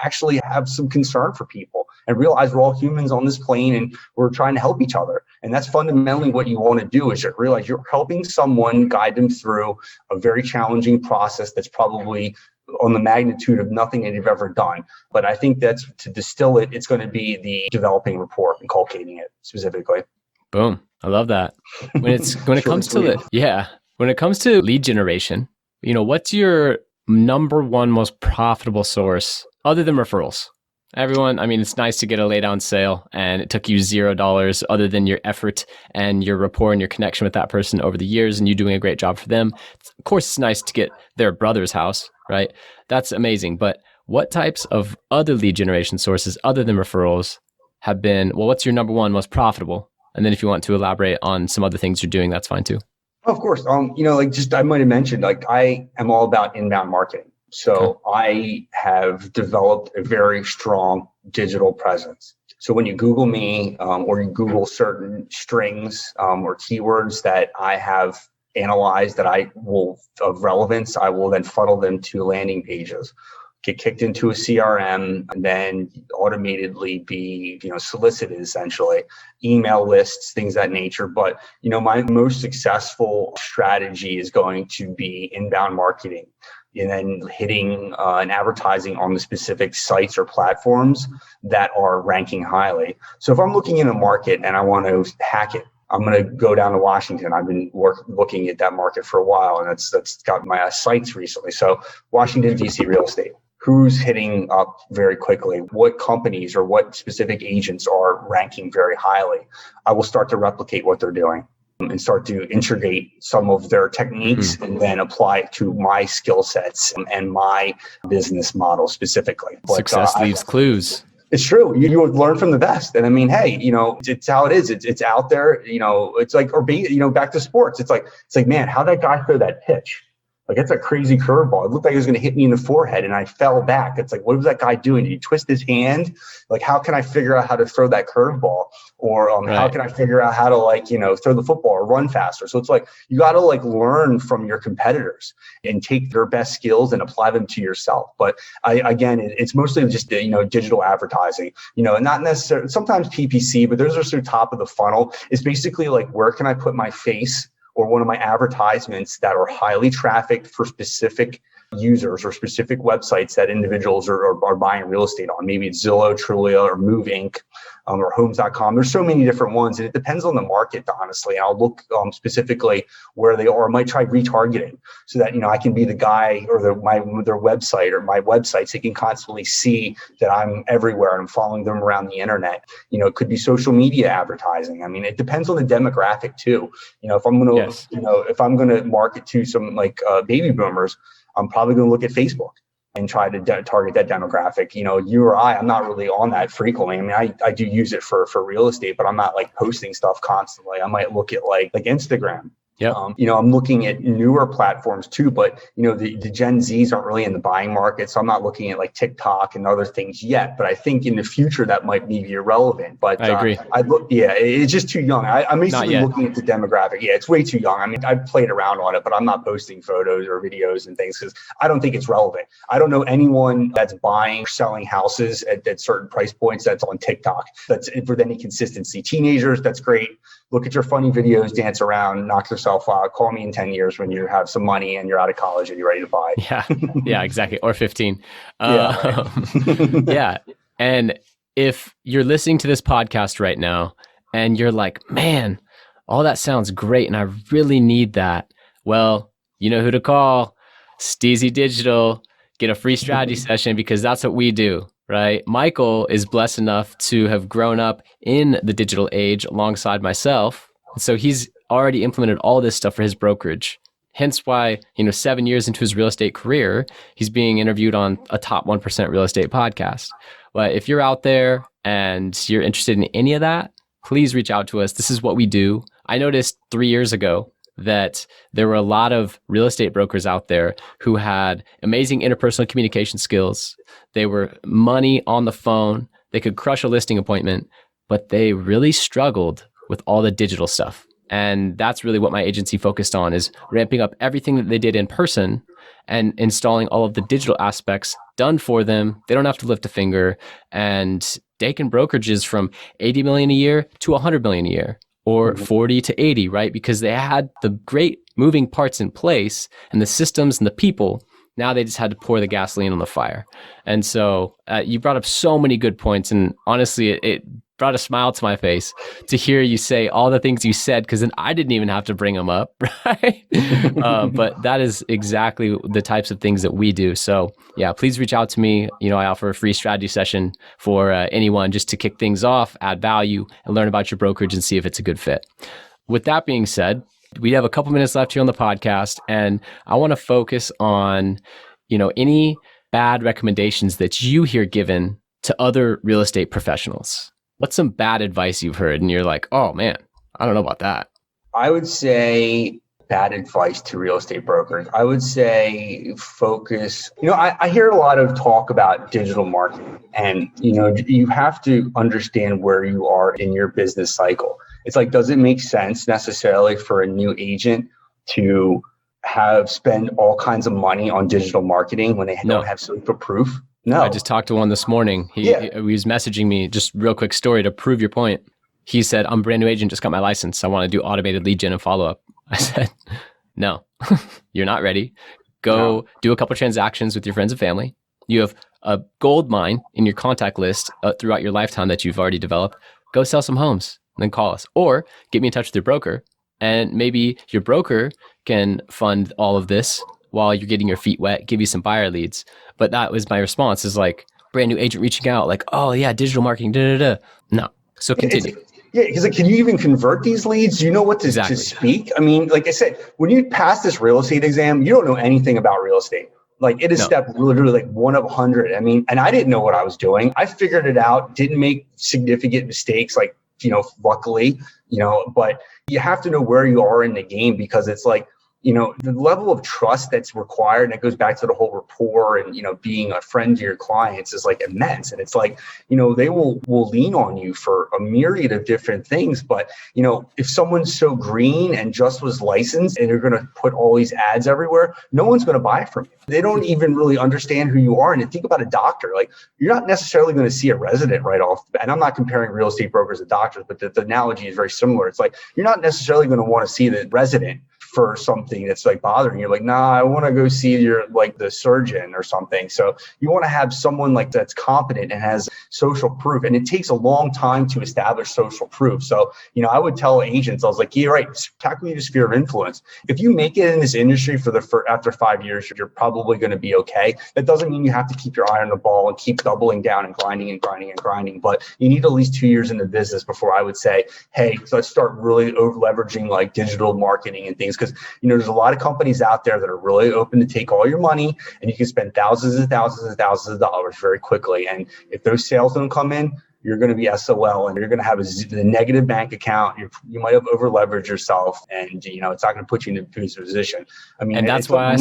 actually have some concern for people and realize we're all humans on this plane and we're trying to help each other. And that's fundamentally what you want to do, is you realize you're helping someone, guide them through a very challenging process that's probably on the magnitude of nothing that you've ever done. But I think that's, to distill it, it's going to be the developing rapport, inculcating it specifically.
Boom. I love that. When it comes to lead generation, what's your number one most profitable source other than referrals? Everyone, it's nice to get a lay down sale and it took you $0 other than your effort and your rapport and your connection with that person over the years and you doing a great job for them. Of course, it's nice to get their brother's house, right? That's amazing. But what types of other lead generation sources other than referrals have been, what's your number one most profitable? And then if you want to elaborate on some other things you're doing, that's fine too.
Of course. I might have mentioned, like I am all about inbound marketing. So I have developed a very strong digital presence. So when you Google me or you Google certain strings or keywords that I have analyzed of relevance, I will then funnel them to landing pages, get kicked into a CRM, and then automatically be, solicited, essentially, email lists, things of that nature. But, my most successful strategy is going to be inbound marketing, and then hitting and advertising on the specific sites or platforms that are ranking highly. So if I'm looking in a market and I want to hack it, I'm going to go down to Washington. I've been looking at that market for a while, and that's got my sites recently. So Washington, D.C. real estate. Who's hitting up very quickly? What companies or what specific agents are ranking very highly? I will start to replicate what they're doing and start to integrate some of their techniques and then apply it to my skill sets and my business model specifically. But,
success leaves clues.
It's true. You would learn from the best. And hey, it's how it is. It's out there, it's like, back to sports. It's like, man, how'd that guy throw that pitch? Like, it's a crazy curveball. It looked like it was going to hit me in the forehead and I fell back. It's like, what was that guy doing? Did he twist his hand? Like, how can I figure out how to throw that curveball? Or how can I figure out how to throw the football or run faster? So it's like, you got to learn from your competitors and take their best skills and apply them to yourself. But it's mostly just, digital advertising, and not necessarily, sometimes PPC, but those are sort of top of the funnel. It's basically like, where can I put my face or one of my advertisements that are highly trafficked for specific users or specific websites that individuals are buying real estate on. Maybe it's Zillow, Trulia, or Move Inc. Or Homes.com. There's so many different ones, and it depends on the market, honestly. I'll look specifically where they are. I might try retargeting so that I can be the guy or their website or my website, so they can constantly see that I'm everywhere and I'm following them around the internet. It could be social media advertising. It depends on the demographic too. If I'm going to if I'm going to market to some baby boomers, I'm probably going to look at Facebook and try to target that demographic. You or I'm not really on that frequently. I do use it for real estate, but I'm not posting stuff constantly. I might look at like Instagram
Yep.
I'm looking at newer platforms too, but the Gen Zs aren't really in the buying market. So I'm not looking at like TikTok and other things yet, but I think in the future that might be irrelevant. But
I agree.
It's just too young. I'm basically looking at the demographic. Yeah, it's way too young. I mean, I've played around on it, but I'm not posting photos or videos and things because I don't think it's relevant. I don't know anyone that's buying or selling houses at certain price points that's on TikTok that's with any consistency. Teenagers, that's great. Look at your funny videos, dance around, knock yourself out. Call me in 10 years when you have some money and you're out of college and you're ready to buy.
Yeah, exactly. Or 15.
Right.
Yeah. And if you're listening to this podcast right now and you're like, man, all that sounds great and I really need that. Well, you know who to call. STEEZY.Digital. Get a free strategy session because that's what we do. Right? Michael is blessed enough to have grown up in the digital age alongside myself. So he's already implemented all this stuff for his brokerage. Hence why, 7 years into his real estate career, he's being interviewed on a top 1% real estate podcast. But if you're out there and you're interested in any of that, please reach out to us. This is what we do. I noticed 3 years ago that there were a lot of real estate brokers out there who had amazing interpersonal communication skills. They were money on the phone. They could crush a listing appointment, but they really struggled with all the digital stuff. And that's really what my agency focused on, is ramping up everything that they did in person and installing all of the digital aspects done for them. They don't have to lift a finger, and they can brokerages from 80 million a year to 100 million a year. Or 40 to 80, right? Because they had the great moving parts in place and the systems and the people. Now they just had to pour the gasoline on the fire. And so you brought up so many good points. And honestly, it brought a smile to my face to hear you say all the things you said, because then I didn't even have to bring them up, right? But that is exactly the types of things that we do. So yeah, please reach out to me. I offer a free strategy session for anyone just to kick things off, add value, and learn about your brokerage and see if it's a good fit. With that being said, we have a couple minutes left here on the podcast, and I want to focus on, any bad recommendations that you hear given to other real estate professionals. What's some bad advice you've heard and you're like, oh man, I don't know about that?
I would say bad advice to real estate brokers. I would say focus. I hear a lot of talk about digital marketing, and you have to understand where you are in your business cycle. It's like, does it make sense necessarily for a new agent to spend all kinds of money on digital marketing when they don't have social proof? No.
I just talked to one this morning. He was messaging me, just real quick story to prove your point. He said, I'm a brand new agent, just got my license. I want to do automated lead gen and follow up. I said, no, you're not ready. Go do a couple transactions with your friends and family. You have a gold mine in your contact list throughout your lifetime that you've already developed. Go sell some homes and then call us, or get me in touch with your broker. And maybe your broker can fund all of this while you're getting your feet wet, give you some buyer leads. But that was my response, is like, brand new agent reaching out, like, oh yeah, digital marketing, No. So continue.
Because can you even convert these leads? Do you know what to speak? I mean, like I said, when you pass this real estate exam, you don't know anything about real estate. Like, it is step literally like 1 of 100. I mean, and I didn't know what I was doing. I figured it out, didn't make significant mistakes, like, luckily, but you have to know where you are in the game, because it's like, the level of trust that's required, and it goes back to the whole rapport and, being a friend to your clients, is like immense. And it's like, they will lean on you for a myriad of different things. But, if someone's so green and just was licensed and you're going to put all these ads everywhere, no one's going to buy from you. They don't even really understand who you are. And think about a doctor, like, you're not necessarily going to see a resident right off. And I'm not comparing real estate brokers to doctors, but the analogy is very similar. It's like, you're not necessarily going to want to see the resident for something that's like bothering you. Like, nah, I want to go see the surgeon or something. So you want to have someone like that's competent and has social proof. And it takes a long time to establish social proof. So, I would tell agents, I was like, yeah, right, tackle your sphere of influence. If you make it in this industry after 5 years, you're probably going to be okay. That doesn't mean you have to keep your eye on the ball and keep doubling down and grinding and grinding and grinding. But you need at least 2 years in the business before I would say, hey, so let's start really leveraging like digital marketing and things. Because, there's a lot of companies out there that are really open to take all your money, and you can spend thousands and thousands and thousands of dollars very quickly. And if those sales don't come in, you're going to be SOL and you're going to have a negative bank account. You might have over leveraged yourself, and it's not going to put you in a position. I mean,
and that's why I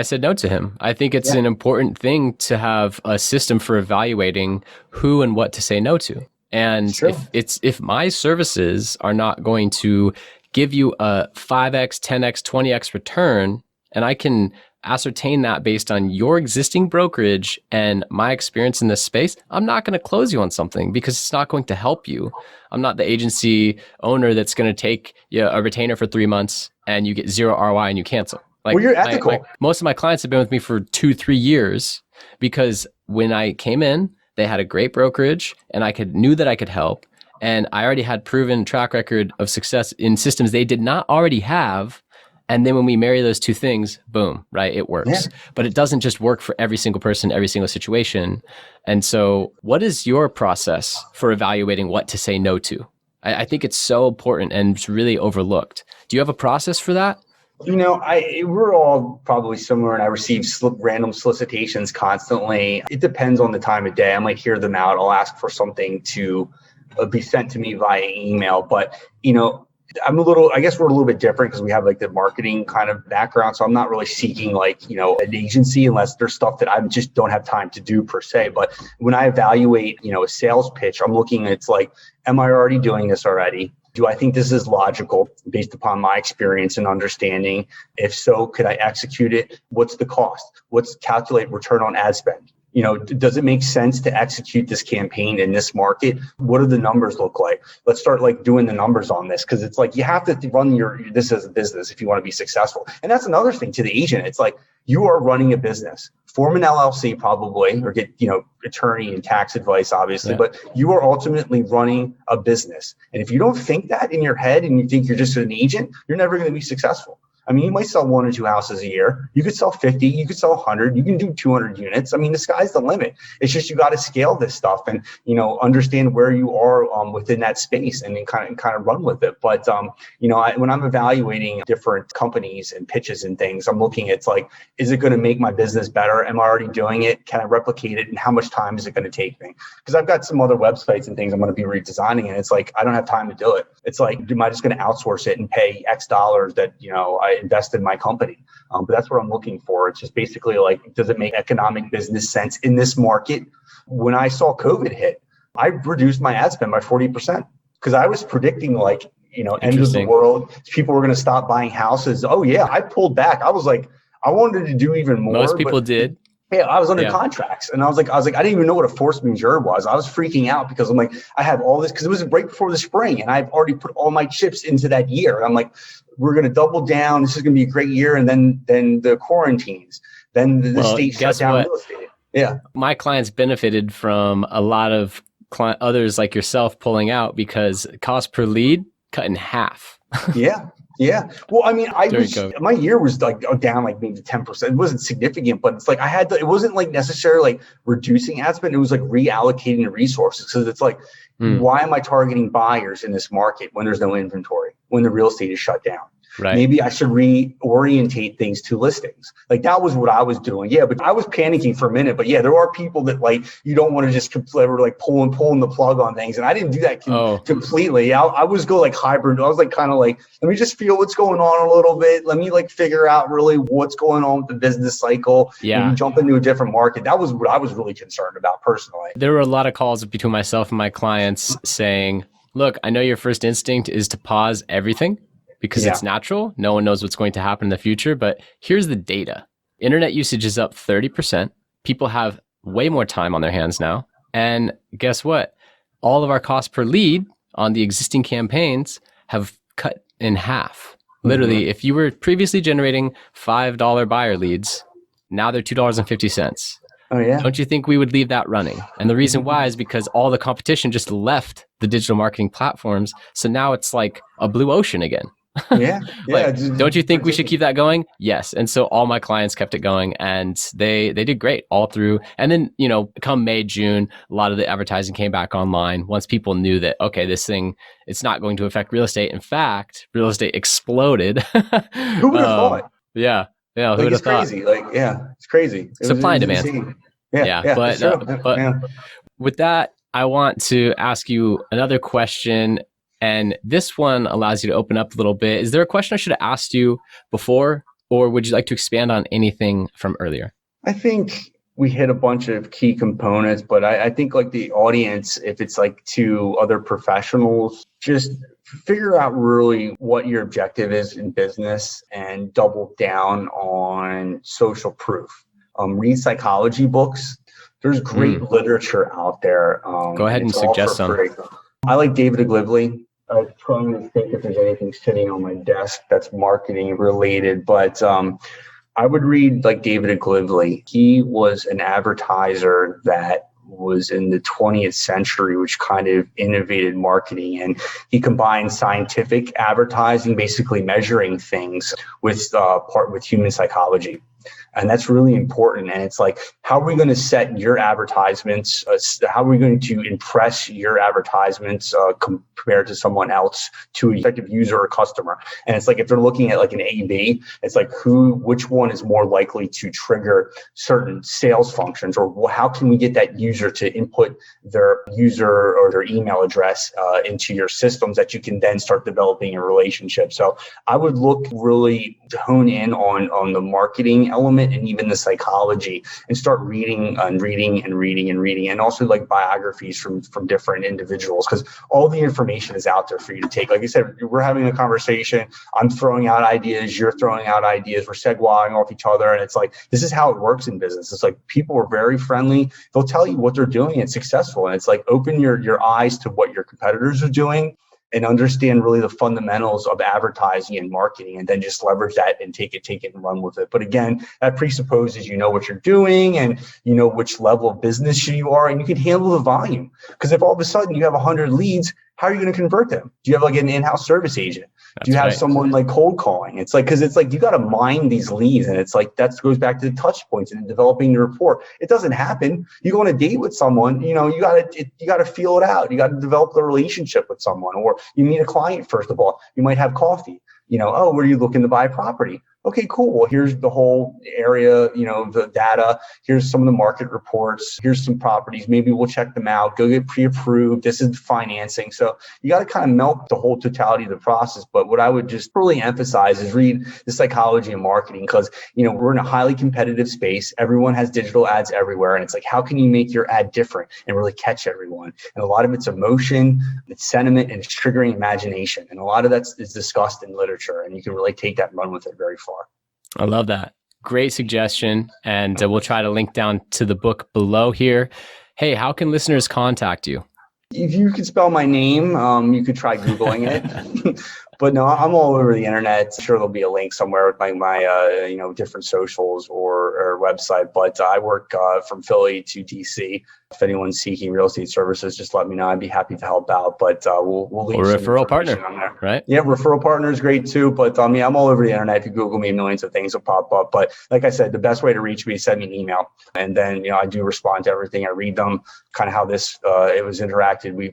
said no to him. I think it's an important thing to have a system for evaluating who and what to say no to. And if my services are not going to give you a 5x, 10x, 20x return, and I can ascertain that based on your existing brokerage and my experience in this space, I'm not going to close you on something because it's not going to help you. I'm not the agency owner that's going to take a retainer for 3 months and you get 0 ROI and you cancel.
Well, you're ethical.
Most of my clients have been with me for 2-3 years because when I came in, they had a great brokerage and knew that I could help. And I already had proven track record of success in systems they did not already have. And then when we marry those two things, boom, right? It works. Yeah. But it doesn't just work for every single person, every single situation. And so what is your process for evaluating what to say no to? I think it's so important and it's really overlooked. Do you have a process for that?
We're all probably similar, and I receive random solicitations constantly. It depends on the time of day. I might hear them out. I'll ask for something to be sent to me via email. But, I guess we're a little bit different because we have like the marketing kind of background. So I'm not really seeking an agency unless there's stuff that I just don't have time to do per se. But when I evaluate, a sales pitch, I'm looking, it's like, am I already doing this already? Do I think this is logical based upon my experience and understanding? If so, could I execute it? What's the cost? What's calculate return on ad spend? Does it make sense to execute this campaign in this market? What do the numbers look like? Let's start doing the numbers on this, because it's like you have to run this as a business if you want to be successful. And that's another thing to the agent. It's like you are running a business. Form an LLC probably, or get attorney and tax advice, obviously. But you are ultimately running a business. And if you don't think that in your head and you think you're just an agent, you're never going to be successful. I mean, you might sell 1 or 2 houses a year. You could sell 50, you could sell 100, you can do 200 units. I mean, the sky's the limit. It's just you got to scale this stuff and, understand where you are within that space and then kind of run with it. But, when I'm evaluating different companies and pitches and things, I'm looking at is it going to make my business better? Am I already doing it? Can I replicate it? And how much time is it going to take me? Because I've got some other websites and things I'm going to be redesigning, and it's like, I don't have time to do it. It's like, am I just going to outsource it and pay X dollars that, I invested in my company? But that's what I'm looking for. It's just basically does it make economic business sense in this market? When I saw COVID hit, I reduced my ad spend by 40% because I was predicting end of the world. People were going to stop buying houses. Oh yeah, I pulled back. I was like, I wanted to do even more.
Most people did.
Yeah, I was under contracts, and I was like, I didn't even know what a force majeure was. I was freaking out because I'm like, I have all this because it was right before the spring, and I've already put all my chips into that year. And I'm like, we're going to double down. This is going to be a great year, and then the quarantines, then the state shut down real estate. Yeah, my
clients benefited from a lot of others like yourself pulling out because cost per lead cut in half.
Yeah. Well, I mean, my year was down maybe 10%. It wasn't significant, but it's it wasn't necessarily reducing ad spend. It was reallocating the resources. Because it's why am I targeting buyers in this market when there's no inventory, when the real estate is shut down? Right. Maybe I should reorientate things to listings. That was what I was doing. Yeah, but I was panicking for a minute. But yeah, there are people that you don't want to just completely pulling the plug on things. And I didn't do that completely. I was hybrid. I was let me just feel what's going on a little bit. Let me figure out really what's going on with the business cycle. Yeah. And jump into a different market. That was what I was really concerned about personally.
There were a lot of calls between myself and my clients saying, look, I know your first instinct is to pause everything, because it's natural. No one knows what's going to happen in the future. But here's the data. Internet usage is up 30%. People have way more time on their hands now. And guess what? All of our cost per lead on the existing campaigns have cut in half. Literally, if you were previously generating $5 buyer leads, now they're $2.50.
Oh, yeah.
Don't you think we would leave that running? And the reason why is because all the competition just left the digital marketing platforms. So now it's like a blue ocean again.
Yeah.
Don't you think we should keep that going? Yes. And so all my clients kept it going, and they did great all through. And then, come May, June, a lot of the advertising came back online once people knew that, okay, this thing, it's not going to affect real estate. In fact, real estate exploded.
Who would have thought?
Yeah. Yeah. Who would have thought?
Crazy. It's crazy.
Supply and demand. But with that, I want to ask you another question, and this one allows you to open up a little bit. Is there a question I should have asked you before, or would you like to expand on anything from earlier?
I think we hit a bunch of key components, but I think like the audience, if it's like to other professionals, just figure out really what your objective is in business and double down on social proof. Read psychology books. There's great literature out there.
Go ahead and suggest some.
I like David Glivley. I'm trying to think if there's anything sitting on my desk that's marketing related, but I would read like David Glivley. He was an advertiser that was in the 20th century, which kind of innovated marketing. And he combined scientific advertising, basically measuring things, with human psychology. And that's really important. And it's like, how are we going to set your advertisements? How are we going to impress your advertisements compared to someone else, to an effective user or customer? And it's like, if they're looking at like an A/B, it's like which one is more likely to trigger certain sales functions, or how can we get that user to input their user or their email address into your systems that you can then start developing a relationship. So I would look really to hone in on the marketing element and even the psychology, and start reading and reading and reading and reading, and also like biographies from different individuals, because all the information is out there for you to take. Like I said, we're having a conversation, I'm throwing out ideas, you're throwing out ideas, we're segueing off each other, and it's like, this is how it works in business. It's like, people are very friendly, they'll tell you what they're doing, it's successful, and it's like, open your eyes to what your competitors are doing and understand really the fundamentals of advertising and marketing, and then just leverage that and take it and run with it. But again, that presupposes you know what you're doing, and you know which level of business you are, and you can handle the volume. Because if all of a sudden you have 100 leads, how are you going to convert them? Do you have like an in-house service agent? Do you have someone like cold calling? It's like, because it's like, you got to mine these leads, and it's like, that goes back to the touch points and developing your rapport. It doesn't happen. You go on a date with someone, you got to feel it out. You got to develop the relationship with someone, or you meet a client. First of all, you might have coffee. Oh, where are you looking to buy property? Okay, cool. Well, here's the whole area, the data. Here's some of the market reports. Here's some properties. Maybe we'll check them out. Go get pre-approved. This is financing. So you got to kind of melt the whole totality of the process. But what I would just really emphasize is read the psychology of marketing, because, we're in a highly competitive space. Everyone has digital ads everywhere. And it's like, how can you make your ad different and really catch everyone? And a lot of it's emotion, it's sentiment, and it's triggering imagination. And a lot of that is discussed in literature. And you can really take that and run with it very far.
I love that. Great suggestion. And we'll try to link down to the book below here. Hey, how can listeners contact you?
If you could spell my name, you could try Googling it. But no, I'm all over the internet. I'm sure there'll be a link somewhere with my different socials or website. But I work from Philly to DC. If anyone's seeking real estate services, just let me know. I'd be happy to help out. But we'll leave
or referral partner on there, right?
Yeah, referral partner is great too. But I'm all over the internet. If you Google me, millions of things will pop up. But like I said, the best way to reach me is send me an email, and then I do respond to everything. I read them. Kind of how this it was interacted. We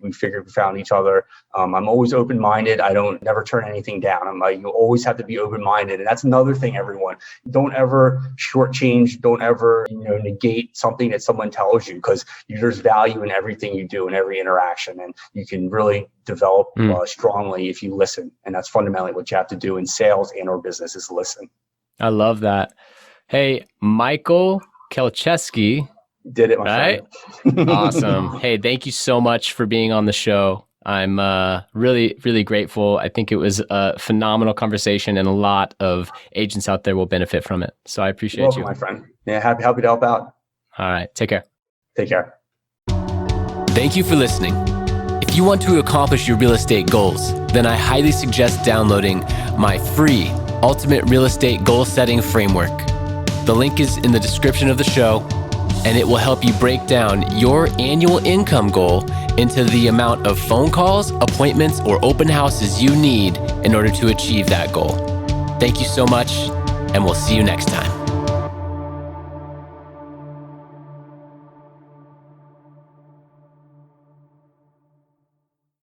found each other. I'm always open-minded. I don't never turn anything down. You always have to be open-minded, and that's another thing. Everyone, don't ever shortchange. Don't ever negate something that someone tells you, because there's value in everything you do, in every interaction, and you can really develop strongly if you listen. And that's fundamentally what you have to do in sales and or business, is listen.
I love that. Hey, Micahel Kelczewski.
Did it, my
friend. Awesome. Hey, thank you so much for being on the show. I'm really, really grateful. I think it was a phenomenal conversation, and a lot of agents out there will benefit from it. So I appreciate
You're welcome,
you.
My friend. Yeah, happy to help out.
All right. Take care.
Take care.
Thank you for listening. If you want to accomplish your real estate goals, then I highly suggest downloading my free Ultimate Real Estate Goal Setting Framework. The link is in the description of the show, and it will help you break down your annual income goal into the amount of phone calls, appointments, or open houses you need in order to achieve that goal. Thank you so much, and we'll see you next time.